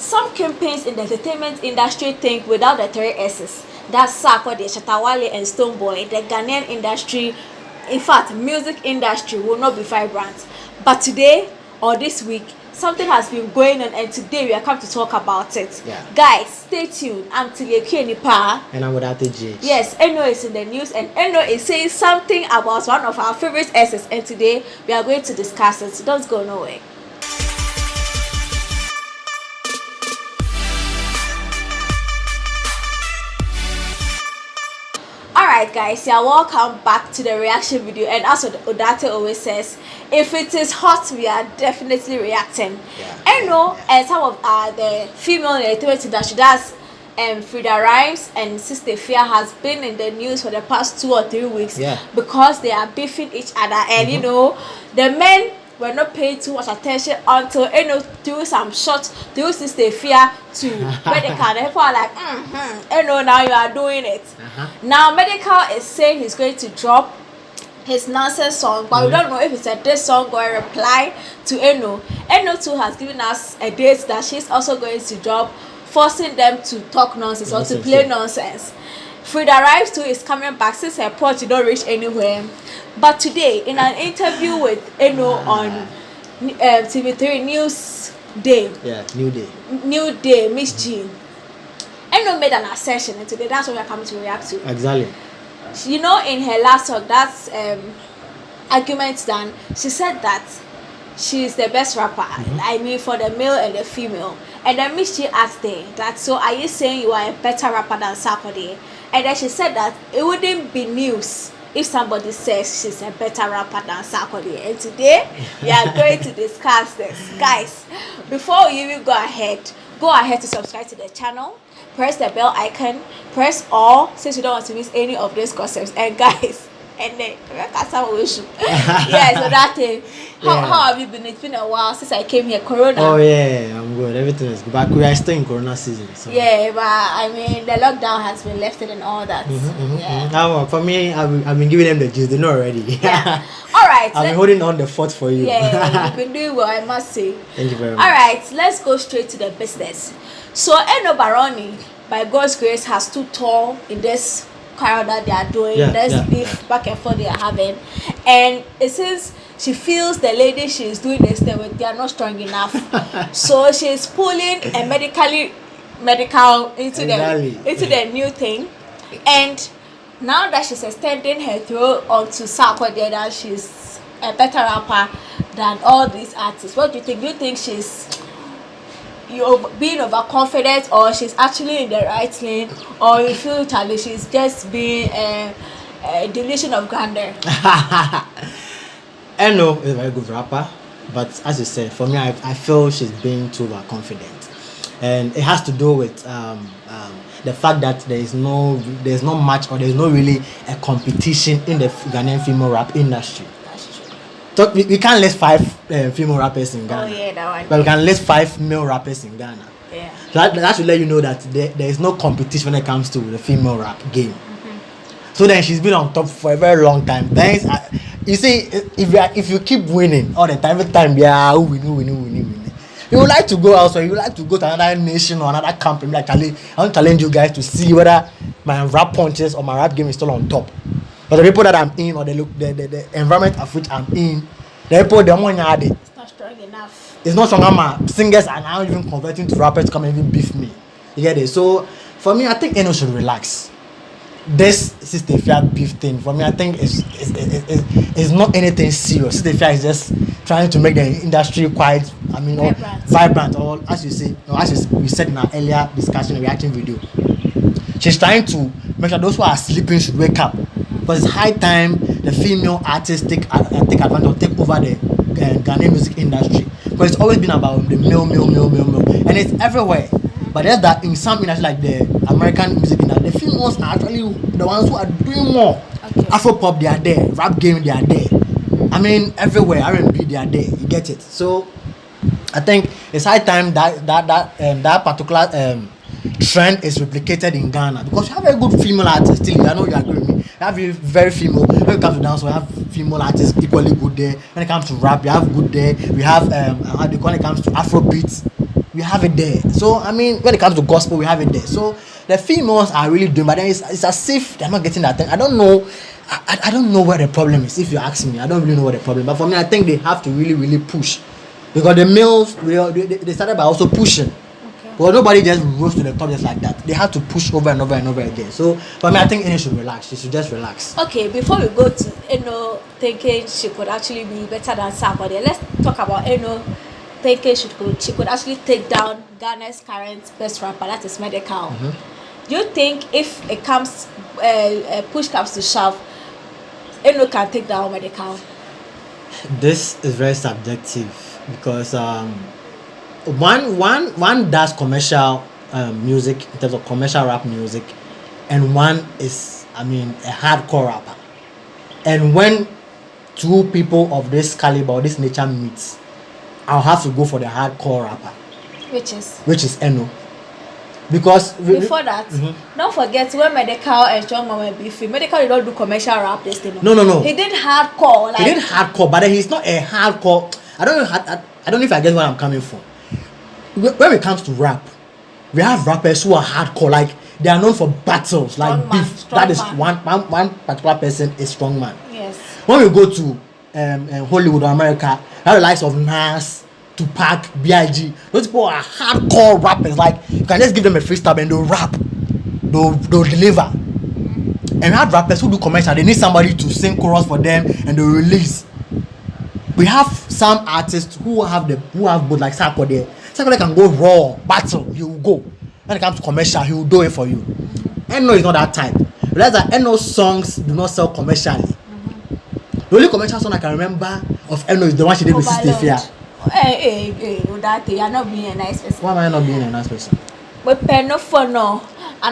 some kingpins in the entertainment industry think without the three S's, that's Sarkodie, Shatawale, and Stonebwoy, the Ghanaian industry, in fact, music industry will not be vibrant. But today or this week, something has been going on, and today we are come to talk about it. Yeah. Guys, stay tuned. I'm Tileke Nipa. And I'm without the G. Yes, Eno is in the news, and Eno is saying something about one of our favorite S's, and today we are going to discuss it. So don't go nowhere. Alright guys, you're welcome back to the reaction video, and as Odate always says, if it is hot, we are definitely reacting. And some of the female entertainment industry, that's Frida Rhymes and Sister Fia, has been in the news for the past 2 or 3 weeks because they are beefing each other, and you know, the men were not paying too much attention until Eno threw some shots through Sister Fia to Medical. And people are like, Eno, now you are doing it. Now Medical is saying he's going to drop his nonsense song, but we don't know if it's a diss song or a reply to Eno. Eno too has given us a date that she's also going to drop, forcing them to talk nonsense or to play nonsense. Frida Rhymes too is coming back since her project don't reach anywhere. But today, in an interview with Eno on TV3 News Day, New Day, Miss G, Eno made an assertion, and today that's what we're coming to react to. Exactly. You know, in her last talk, that's argument done, she said that she's the best rapper. I mean, for the male and the female. And then Miss G asked her that, so are you saying you are a better rapper than Sarkodie? And then she said that it wouldn't be news if somebody says she's a better rapper than Sarkodie. And today we are going to discuss this. Guys, before you even go ahead to subscribe to the channel, press the bell icon, press all since you don't want to miss any of these gossips. And guys, and then yes, so that thing. How have you been? It's been a while since I came here. Corona. Oh yeah, I'm good. Everything is good. But we are still in Corona season. So. Yeah, but I mean the lockdown has been lifted and all that. Now for me, I've been giving them the juice. They know already. Yeah. All right. I've been holding on the fort for you. Yeah, you've been doing well, I must say. Thank you very much. All right, let's go straight to the business. So Eno Barony, by God's grace, has stood tall in this quarrel that they are doing, beef back and forth they are having, and it says she feels the lady she is doing this thing with, they are not strong enough. So she's pulling a medical into the new thing, and now that she's extending her throat onto Sarkodie, that she's a better rapper than all these artists. What do you think? Do you think she's being overconfident, or she's actually in the right lane, or you feel Charlie she's just being a delusion of grandeur? Eno is a very good rapper, but as you said, for me, I feel she's being too overconfident, and it has to do with the fact that there's no match, or there's no really a competition in the Ghanaian female rap industry. We can't list 5 female rappers in Ghana. Oh yeah, that one. But we can list 5 male rappers in Ghana. Yeah. So that should let you know that there is no competition when it comes to the female rap game. So then she's been on top for a very long time. Then you see, if you keep winning all the time, every time, winning. You would like to go elsewhere. You would like to go to another nation or another company. Like, I want to challenge you guys to see whether my rap punches or my rap game is still on top. But the people that I'm in, or the environment of which I'm in, the people they want to it's not strong enough. It's not strong enough. Singers are now even converting to rappers to come and even beef me. You get it? So for me, I think Eno should relax. This Sister Fia beef thing, for me, I think it's not anything serious. Sister Fia is just trying to make the industry quite, vibrant, or as you say, or as we said in our earlier discussion, reaction video. She's trying to make sure those who are sleeping should wake up. But it's high time the female artists take advantage or take over the Ghanaian music industry. Because it's always been about the male. And it's everywhere. But there's that in some industries like the American music industry, the females are actually the ones who are doing more. Afro pop, they are there. Rap game, they are there. I mean, everywhere. R&B, they are there. You get it? So I think it's high time that particular trend is replicated in Ghana, because you have very good female artists still. I know you agree with me. You have very female. When it comes to dance, we have female artists equally good there. When it comes to rap, you have good there. We have when it comes to Afro beats, we have it there. So I mean, when it comes to gospel, we have it there. So the females are really doing, but then it's as if they're not getting that thing. I don't know. I don't know where the problem is. If you ask me, I don't really know what the problem. But for me, I think they have to really push, because the males they started by also pushing. Well, nobody just rose to the top just like that. They have to push over and over and over again. So for me, I think Eno should relax. She should just relax. Okay, before we go to Eno thinking she could actually be better than Sarkodie, let's talk about Eno thinking she could actually take down Ghana's current best rapper, that is Medical. Do you think if it comes push comes to shove, Eno can take down Medical? This is very subjective, because one does commercial music in terms of commercial rap music, and one is, I mean, a hardcore rapper. And when two people of this caliber or this nature meets, I'll have to go for the hardcore rapper, which is Eno. Because before that, don't forget when Medical and Strongman were beefing. Medical did not do commercial rap this thing. No. He did hardcore. He did hardcore, but he's not a hardcore. I don't know if I get where I'm coming from. When it comes to rap, we have rappers who are hardcore, like they are known for battles, strong like man, beef. That is man. one particular person is strong man. Yes. When we go to Hollywood or America, we have the likes of Nas, Tupac, B.I.G. Those people are hardcore rappers. Like you can just give them a freestyle and they'll rap, they'll deliver. And we have rappers who do commercial. They need somebody to sing chorus for them and they'll release. We have some artists who have both, like Sarkodie. Sarkodie can go raw, battle, he will go. When it comes to commercial, he will do it for you. Eno is not that type. Realize that Eno's songs do not sell commercially. The only commercial song I can remember of Eno is the one she did with Sister Fia. Hey, that you are not being a nice person. Why am I not being a nice person? But pen for no. But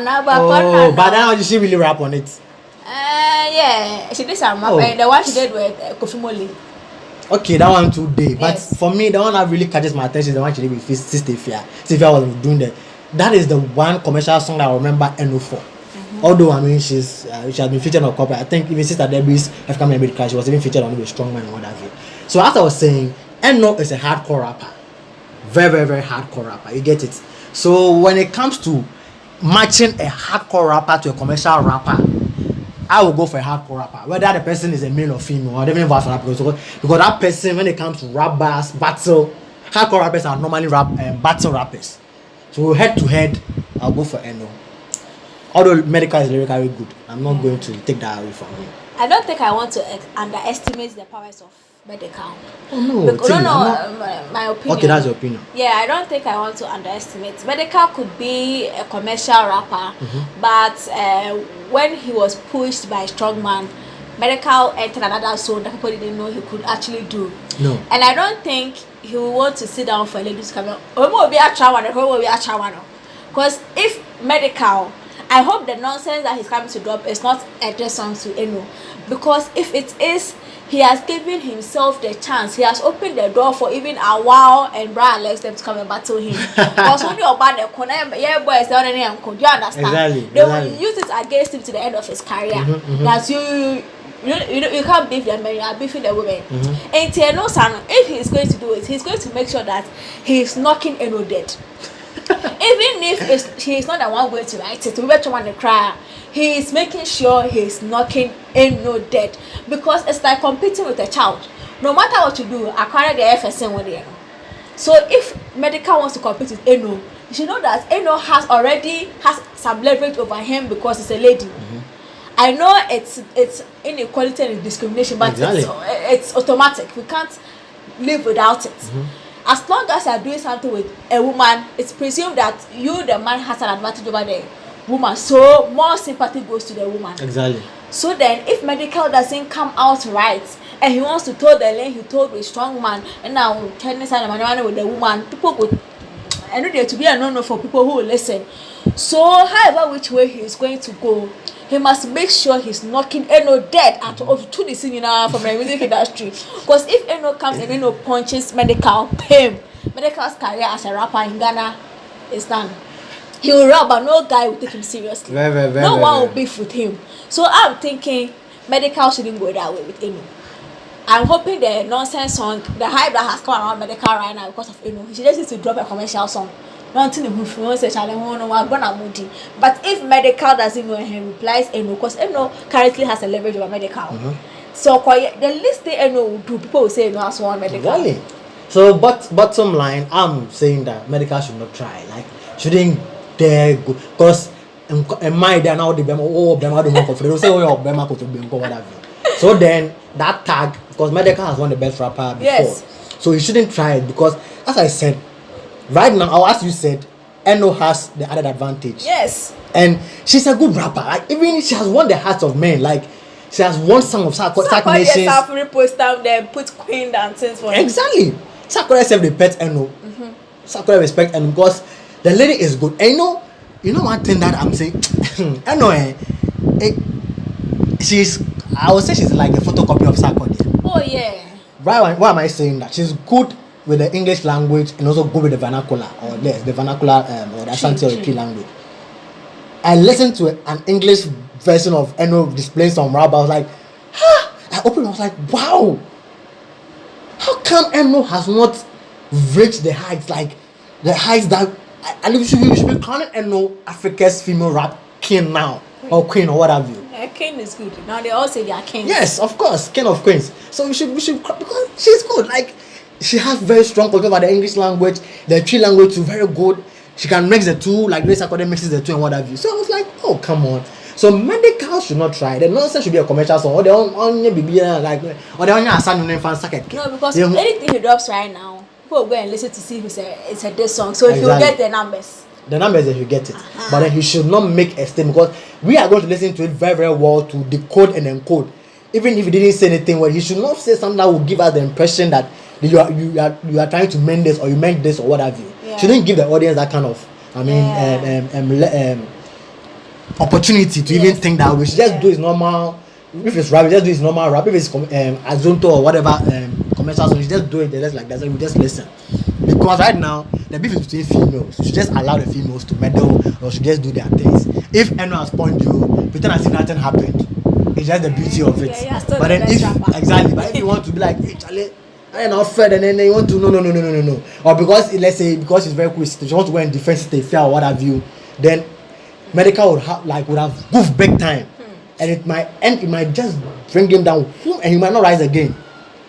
now she really rap on it. Yeah, she did some rap. The one she did with Kofi Mole. Okay, that one today. But Yes. for me, the one that really catches my attention is the one she did with Sister Fia. Sister Fia was doing that. That is the one commercial song that I remember Eno for. Although I mean she has been featured on corporate. I think even Sister Debbie's African American Crash, she was even featured on with Strongman and what have you. So as I was saying, Eno is a hardcore rapper. Very hardcore rapper. You get it? So when it comes to matching a hardcore rapper to a commercial rapper, I will go for a hardcore rapper. Whether the person is a male or female, or even vice versa. Because that person, when it comes to rap bars, battle, hardcore rappers are normally battle rappers. So head to head, I'll go for Eno. Although Medical is lyrically good, I'm not going to take that away from him. I don't think I want to underestimate the powers of Medical. Oh no, my opinion. Okay, that's your opinion. Yeah, I don't think I want to underestimate. Medical could be a commercial rapper, but when he was pushed by Strongman, Medical entered another zone that people didn't know he could actually do. No. And I don't think he will want to sit down for a ladies' camera. Because if Medical, I hope the nonsense that he's coming to drop is not a diss song to Eno. Because if it is, he has given himself the chance. He has opened the door for even Awao and Brian Alex them to come and battle him. Because when you're bad, yeah, boys, do you understand? Exactly. They will use it against him to the end of his career. That's you can't beef the men, you are beefing the women. And Eno San, if he's going to do it, he's going to make sure that he's knocking Eno dead. Even if he's not the one going to write it, we better want to cry. He is making sure he's knocking Eno dead, because it's like competing with a child. No matter what you do, acquire the FSN with Eno. So if Medical wants to compete with Eno, you should know that Eno already has some leverage over him because it's a lady. I know it's inequality and discrimination, but exactly. it's automatic. We can't live without it. As long as you are doing something with a woman, it's presumed that you, the man, has an advantage over the woman. So more sympathy goes to the woman. Exactly. So then, if Medical doesn't come out right, and he wants to toe the lane he told with Strongman, and now Chinese and with the woman, people would, I know there to be a no-no for people who will listen. So, however which way he is going to go, he must make sure he's knocking Eno dead out of to the scene from the music industry. Because if Eno comes and Eno punches Medical, him, Medical's career as a rapper in Ghana is done. He will rap, but no guy will take him seriously. No one will beef with him. So I'm thinking Medical shouldn't go that way with Eno. I'm hoping the nonsense song, the hype that has come around medical right now because of Eno, she just needs to drop a commercial song. Not in the roof, no say challenge, no one gonna moody. But if medical doesn't know and he replies Eno, because Eno currently has a leverage over medical. So the least they Eno will do, people will say Eno has one medical. Really? So, but bottom line, I'm saying that medical should not try. Like, shouldn't dare go, because in my day now the Bema don't want to say oh Bema could be whatever. So then that tag, because medical has won the best rapper before. Yes. So you shouldn't try it because, as I said, right now, or as you said, Eno has the added advantage. Yes. And she's a good rapper. Like, even she has won the hearts of men. Like, she has won Song of Sarkodie Nations. Sarkodie post down there, put Queen dancing for him. Exactly. Sarkodie self the pet Eno. Sarkodie respect Eno because the lady is good. And you know one thing that I'm saying, Eno, I would say she's like a photocopy of Sarkodie. Oh yeah. Why am I saying that? She's good with the English language and also good with the vernacular or the vernacular or the Ashanti or the Cree language. I listened to an English version of Eno displaying some rap. I was like, I opened. I was like, wow. How come Eno has not reached the heights like the heights that we should be calling Eno Africa's female rap king now or queen or what have you? Yeah, king is good. Now they all say they are kings. Yes, of course, king of queens. So we should because she's good. Like she has very strong control over the English language, the Cree language too, very good. She can mix the two, like Grace Sarkodie mixes the two and what have you. So I was like, oh come on. So medical should not try. The nonsense should be a commercial song. Or they on like or they on your son name fan socket. No, because anything he drops right now, people will go and listen to see if it's a diss song. So he'll get the numbers. The numbers that you get it. But then he should not make a statement because we are going to listen to it very, very well to decode and encode. Even if he didn't say anything well, he should not say something that will give us the impression that you are trying to mend this or you meant this or what have you. Yeah. Shouldn't give the audience that kind of opportunity to even think that we should just do his normal. If it's rap, we just do his normal rap. If it's azonto or whatever commercial song, you just do it just like that. So we just listen. Because right now the beef is between females. You should just allow the females to meddle or should just do their things. If Eno has point you, pretend as if nothing happened. It's just the beauty of it. Yeah, but then if you want to be like, hey Charlie, I am not fair, and then you want to no. Or because let's say because it's very cool, you want to go and defend state fair or what have you, then medical would have goofed big time. And it might just bring him down and he might not rise again.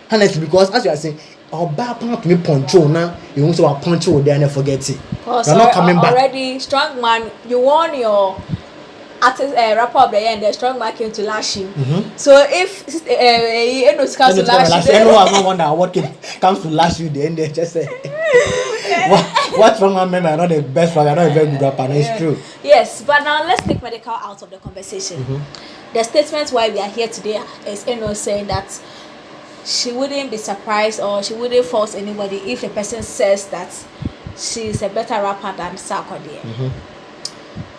Honestly, because as you are saying, or bad to me poncho now, you want to punch you there and forget it. Oh, you're not coming back. Already, strong man, you won your artist rapper of the year and the strong man came to lash you. So if Eno comes to lash you, Eno has not won that award comes to lash you, then they just say what strong man member are not the best rapper, not a very good rapper. It's true. Yes, but now let's take medical out of the conversation. The statement why we are here today is Eno saying that she wouldn't be surprised or she wouldn't force anybody if a person says that she's a better rapper than Sarkodie.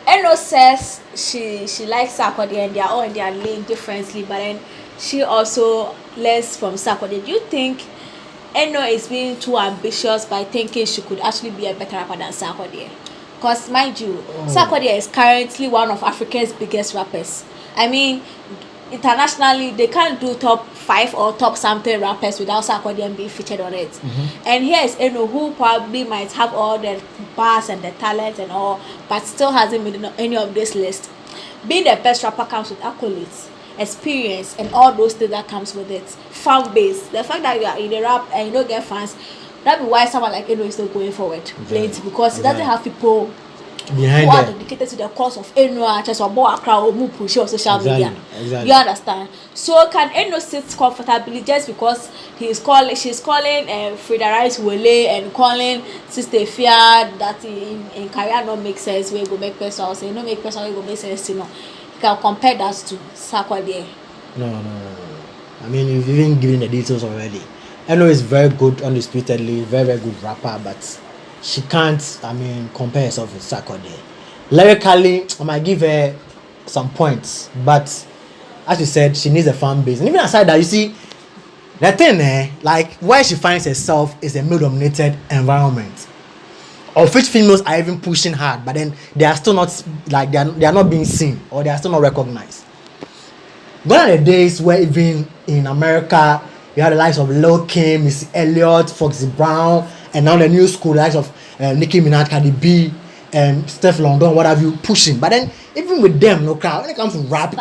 Eno says she likes Sarkodie and they are all in their lane differently, but then she also learns from Sarkodie. Do you think Eno is being too ambitious by thinking she could actually be a better rapper than Sarkodie? Because mind you, Sarkodie is currently one of Africa's biggest rappers. I mean, internationally they can't do top 5 or top something rappers without Sarkodie and being featured on it. And here is Eno, who probably might have all the bars and the talent and all, but still hasn't made any of this list. Being the best rapper comes with accolades, experience, and all those things that comes with it. Fan base, the fact that you are in the rap and you don't get fans, that's why someone like Eno is not going forward plenty, because he doesn't have people behind who are dedicated to the cause of Eno, just or more crowd or push on social media. You understand? So can Eno sit comfortably just because she's calling Frida Rice Wole and calling Sister Fia that in career not make sense, we go make person say no make person go make sense, you know. You can compare that to Sarkodie. No. I mean, you've even given the details already. Eno is very good, undisputedly, very, very good rapper, but she can't, compare herself with Sarkodie. Lyrically, I might give her some points, but as you said, she needs a fan base. And even aside that, you see, the thing, like where she finds herself is a male-dominated environment, of which females are even pushing hard, but then they are still not, like they are not being seen or they are still not recognized. Gone are the days where even in America, You have the likes of Lil Kim, Missy Elliott, Foxy Brown, and now the new school likes of Nicki Minaj, Cardi B, Steph London, what have you, pushing. But then even with them, no crowd. When it comes to rap,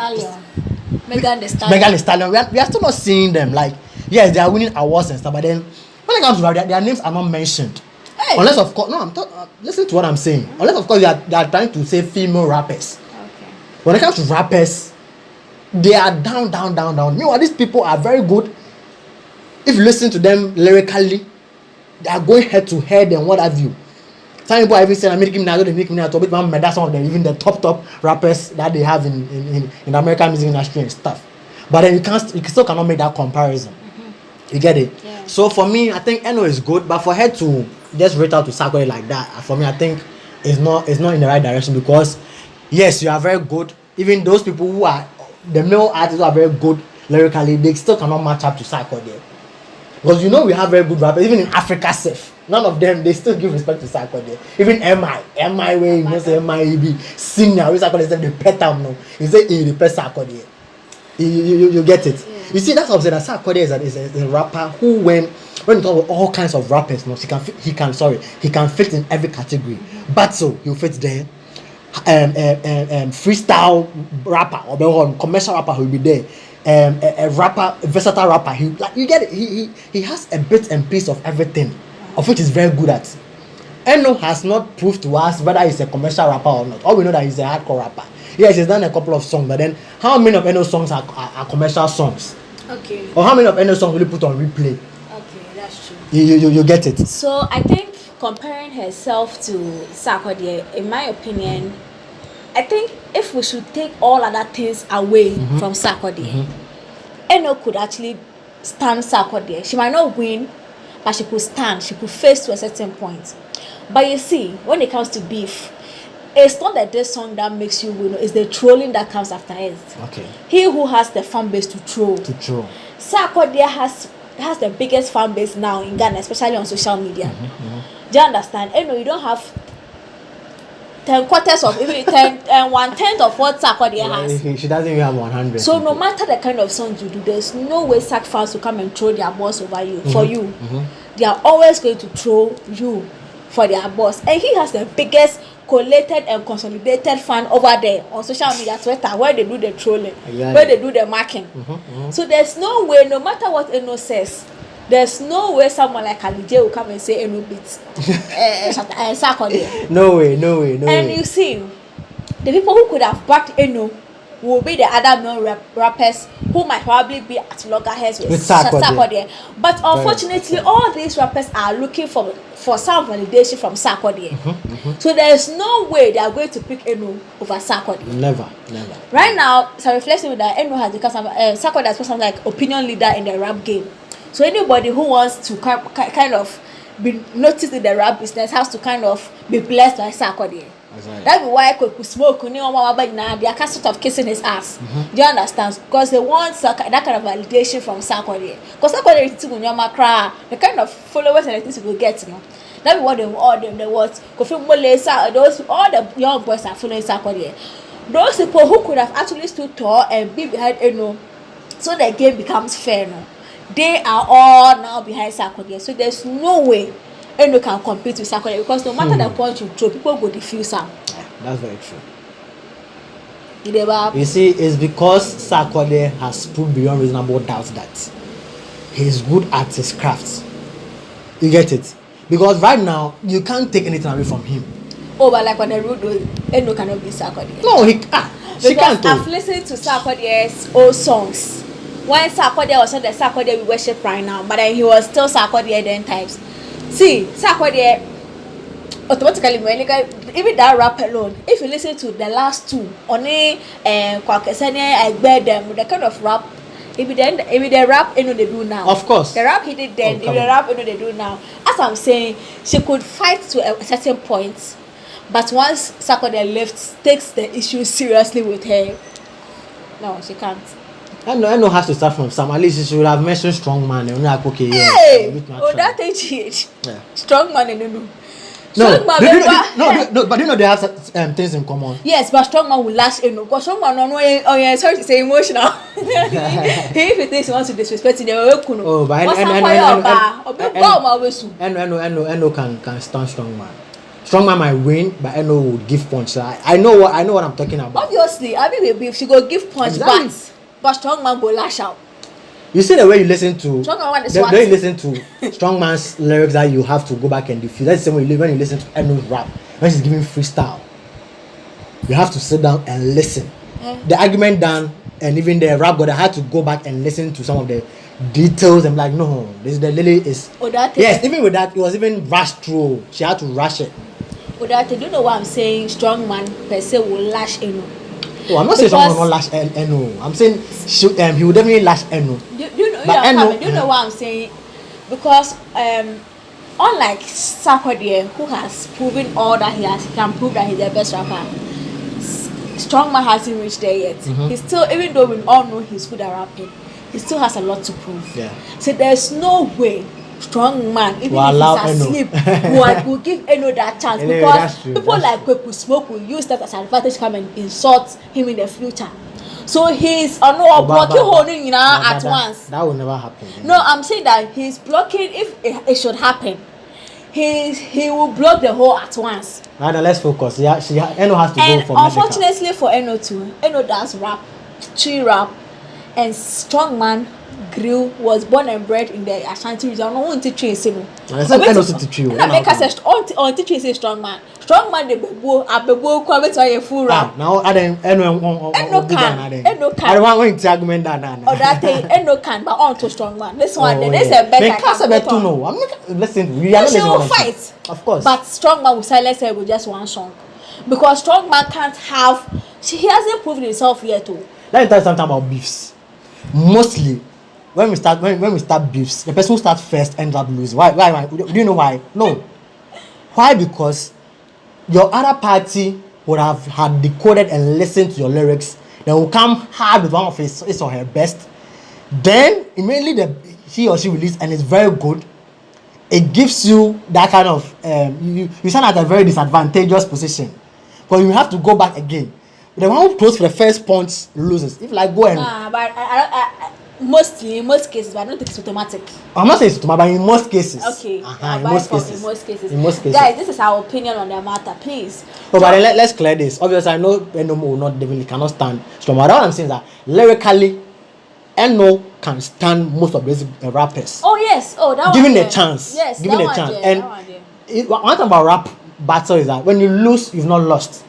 Megan Thee Stallion, we are still not seeing them. Like, yes, they are winning awards and stuff, but then when it comes to rap, their names are not mentioned. Hey. Unless of course, no, I'm talking. Listen to what I'm saying. Unless of course they are trying to say female rappers. Okay. When it comes to rappers, they are down. Meanwhile, these people are very good. If you listen to them lyrically, they are going head to head and what have you. Some people are even saying, Nicki Minaj, that's some of them, even the top rappers that they have in the American music industry and stuff. But then you still cannot make that comparison. Mm-hmm. You get it? Yeah. So for me, I think Eno is good, but for her to just reach out to Sarkodie like that, for me, I think it's not in the right direction, because yes, you are very good. Even those people who are the male artists who are very good lyrically, they still cannot match up to Sarkodie. Because we have very good rappers, even in Africa safe. None of them, they still give respect to Sarkodie. Even MI way, say MI senior, we Sarkodie say the pet am no. He say he pet Sarkodie. You get it? Yeah. You see, that's what I'm saying. That Sarkodie is a rapper who, when you talk about all kinds of rappers, no, he can fit in every category. Mm-hmm. Battle, he'll fit there. Freestyle rapper or commercial rapper, he'll be there. A rapper, a versatile rapper. You get it. He has a bit and piece of everything, of which he's very good at. Eno has not proved to us whether he's a commercial rapper or not. All we know that he's a hardcore rapper. Yes, he's done a couple of songs, but then how many of Eno's songs are commercial songs? Okay. Or how many of Eno's songs will you put on replay? Okay, that's true. You get it. So I think comparing herself to Sarkodie, in my opinion, I think if we should take all other things away from Sarkodie, Eno could actually stand Sarkodie. She might not win, but she could stand. She could face to a certain point. But you see, when it comes to beef, it's not that this song that makes you win, it's the trolling that comes after it. Okay. He who has the fan base to troll. Sarkodie has the biggest fan base now in Ghana, especially on social media. Do you understand? You don't have 10/4 of even 10 and 1/10 of what Sarkodie has. She doesn't even have 100. So no matter the kind of songs you do, there's no way Sark fans will come and throw their boss over you for you. They are always going to throw you for their boss, and he has the biggest collated and consolidated fan over there on social media, Twitter, where they do the trolling, where they do the marking. So there's no way, no matter what Eno says, there's no way someone like Alije will come and say Eno beats Sarkodie. No way. And you see, the people who could have backed Eno will be the other male rappers who might probably be at loggerheads with Sarkodie. But unfortunately, all these rappers are looking for some validation from Sarkodie. So there's no way they are going to pick Eno over Sarkodie. Never. Right now, so reflecting with that, Eno has become Sarkodie has become like opinion leader in the rap game. So anybody who wants to kind of be noticed in the rap business has to kind of be blessed by Sarkodie. That's why Koku Smoke they are sort of kissing his ass. Do you understand? Because they want that kind of validation from Sarkodie. Because Sarkodie is the kind of followers and things you will get, you know. That's what they want. Kofi Mole, those all the young boys are following Sarkodie. Those people who could have actually stood tall and be behind Eno, so the game becomes fair now. They are all now behind Sarkodie. So there's no way Eno can compete with Sarkodie, because no matter the point you throw, people go diffuse her. That's very true. You see, it's because Sarkodie has proved beyond reasonable doubt that he's good at his craft. You get it? Because right now, you can't take anything away from him. Oh, but like on the road, Eno cannot be Sarkodie. No, she can't. I've listened to Sarkodie's old songs. When Sarkodie was on the Sarkodie we worship right now, but then he was still Sarkodie then times. See, Sarkodie automatically, even that rap alone, if you listen to the last two, only Kwakesene, I bear them, the kind of rap, if the rap Eno they do now. Of course. The rap he did then, if the rap Eno they do now. As I'm saying, she could fight to a certain point, but once Sarkodie takes the issue seriously with her, no, she can't. I know has to start from some. At least she should have mentioned strong man. Hey! Oh, that age. Yeah. Strong man, no. Strong man, but you know they have things in common. Yes, but strong man will lash Eno. Because strong man, sorry to say emotional. If he thinks he wants to disrespect, they will kuno. Oh, but Eno can stand strong man. Strong man might win, but Eno would give punch. So I know what I'm talking about. Obviously, I mean, if she go give punch, Exactly. but strong man go lash out. You see the way you listen to Strong man is the what? way you listen to strong man's lyrics that you have to go back and defuse. That's the same way when you listen to Eno's rap when she's giving freestyle. You have to sit down and listen. The argument done, and even the rap god, I had to go back and listen to some of the details. I'm like, no, this the lily is. Yes, even with that, it was even rushed through. She had to rush it. Do you know what I'm saying? Strong man per se will lash Eno. Oh, I'm not saying someone will not lash Eno. I'm saying he will definitely lash Eno. Do you know what I'm saying? Because unlike Sarkodie, who has proven all that he can prove that he's the best rapper, strong man hasn't reached there yet. He's still, even though we all know he's good at rapping, he still has a lot to prove. Yeah. So there's no way strong man, even if he's asleep, will give Eno that chance. Because people like Kweku Smoke will use that as an advantage to come and insult him in the future. So he's blocking holding at once. That will never happen. No, I'm saying that he's blocking. If it should happen, he will block the whole at once. Right, now let's focus. Eno has to and go for unfortunately medical. for Eno too, Eno does rap, tree rap, and strong man Grill was born and bred in the Ashanti region. I don't want to trace him. Eno to tree. I make us on to trace strong man. Strong man, the bebo, come to a full rap. Now, I don't Eno can. I don't want to argument that. Or that thing, Eno can, but on to strong man. This one, this is a better. No, I'm not. Listen, we are not will fight, of course. But strong man will silence her with just one song, because strong man can't have. He hasn't proven himself yet too. Let me tell you something about beefs. Mostly, when we start beefs, the person who starts first ends up losing. Why? Do you know why? No. Why? Because your other party would have had decoded and listened to your lyrics. They will come hard with one of his or her best. Then immediately he or she release and it's very good. It gives you that kind of you stand at a very disadvantageous position, because you have to go back again. The one who close for the first punch loses. If like go and but I mostly in most cases, but I don't think it's automatic. I'm not saying it's automatic, but in most cases. Okay. In most cases. Guys, this is our opinion on the matter, please. But let's clear this. Obviously, I know Eno will not definitely cannot stand strong. What I'm saying is that lyrically, Eno can stand most of these rappers. Oh yes. Oh, that given one. The chance. Yes. Given the chance. And one thing about rap battle is that when you lose, you've not lost.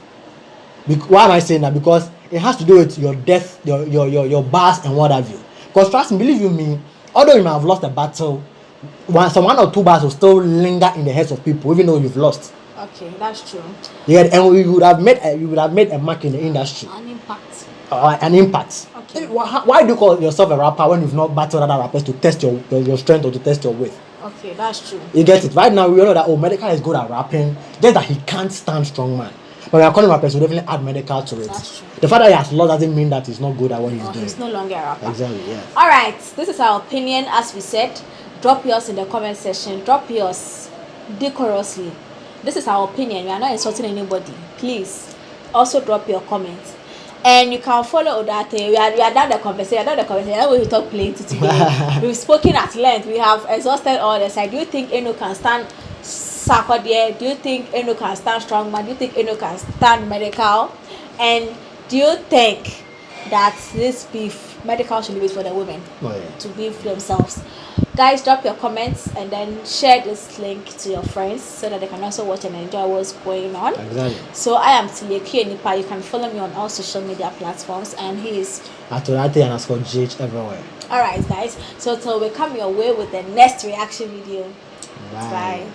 Why am I saying that? Because it has to do with your depth, your bars and what have you. Because trust me, believe you me, although you might have lost the battle, one or two bars will still linger in the heads of people, even though you've lost. Okay, that's true. Yeah, and you would have made a mark in the industry. An impact. An impact. Okay. Why do you call yourself a rapper when you've not battled other rappers to test your strength or to test your weight? Okay, that's true. You get it. Right now, we all know that medical is good at rapping, just that he can't stand strong man. But we are calling rappers, we definitely add medical to it. That's true. The fact that he has lost doesn't mean that he's not good at what he's doing. He's no longer a rapper. Exactly, yeah. Alright, this is our opinion. As we said, drop yours in the comment section. Drop yours decorously. This is our opinion. We are not insulting anybody. Please also drop your comments. And you can follow Odate. We are done the conversation. That's what we talk plenty today. We've spoken at length. We have exhausted all the side. Do you think Eno can stand Sarkodie? Do you think Eno can stand strongman? Do you think Eno can stand medical? And do you think that this beef medical should be for the women to beef themselves? Guys, drop your comments and then share this link to your friends so that they can also watch and enjoy what's going on. Exactly. So I am Tileki Enipa. You can follow me on all social media platforms, and he is Atorate and _GH everywhere. Alright guys, so till we come your way with the next reaction video. Bye.